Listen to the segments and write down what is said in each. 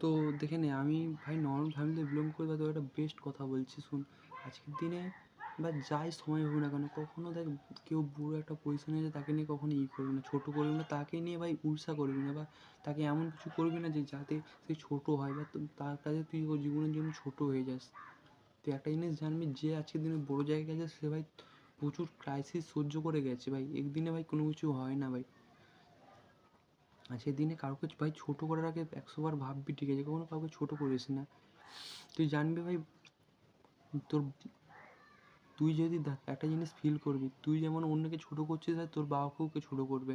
তো দেখে নে, আমি ভাই নর্মাল ফ্যামিলিতে বিলং করি, বা তোর একটা বেস্ট কথা বলছি শোন। আজকের দিনে বা যাই সময় হোক না কেন, কখনো দেখ কেউ বুড়ো একটা পজিশনে আছে তাকে নিয়ে কখনো করবি না, ছোটো করবি না, তাকে নিয়ে ভাই ঈর্ষা করবি না, বা তাকে এমন কিছু করবি না যে যাতে সে ছোটো হয়, বা তার কাছে তুই ওর জীবনের জন্য ছোটো হয়ে যাস। তুই একটা জিনিস জানবি, যে আজকের দিনে বড়ো জায়গায় গেছে সে ভাই প্রচুর ক্রাইসিস সহ্য করে গেছে ভাই। একদিনে ভাই কোনো কিছু হয় না ভাই। আজকের দিনে কাউকে ভাই ছোটো করার আগে 100 বার ভাববি, ঠিক আছে? কখনো কাউকে ছোটো করিস না। তুই জানবি ভাই, তোর তুই যদি একটা জিনিস ফিল করবি, তুই যেমন অন্যকে ছোটো করছিস আর তোর বাবাকেও ওকে ছোটো করবে।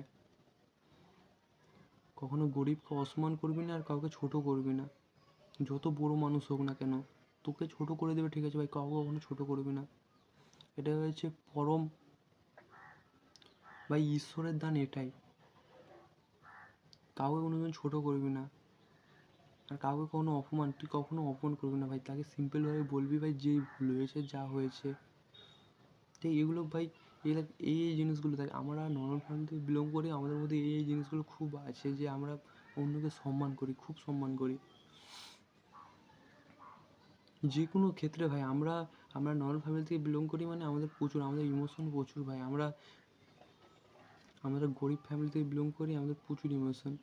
কখনো গরিবকে অসম্মান করবি না, আর কাউকে ছোটো করবি না। যত বড়ো মানুষ হোক না কেন, তোকে ছোটো করে দেবে, ঠিক আছে ভাই? কাউকে কখনো ছোটো করবি না। এটা হচ্ছে পরম ভাই ঈশ্বরের দান এটাই। কাউকে কোনোদিন ছোটো করবি না, আর কাউকে তুই কখনো অপমান করবি না ভাই। তাকে সিম্পলভাবে বলবি ভাই যে ভুল হয়েছে, যা হয়েছে। ঠিক এগুলো ভাই, এগুলো এই জিনিসগুলো দেখ, আমরা নর্মাল ফ্যামিলি থেকে বিলং করি, আমাদের মধ্যে এই জিনিসগুলো খুব আছে যে আমরা অন্যকে সম্মান করি, খুব সম্মান করি যে কোনো ক্ষেত্রে ভাই। আমরা নর্মাল ফ্যামিলি থেকে বিলং করি মানে আমাদের ইমোশন প্রচুর ভাই। আমরা গরিব ফ্যামিলি থেকে বিলং করি, আমাদের প্রচুর ইমোশন।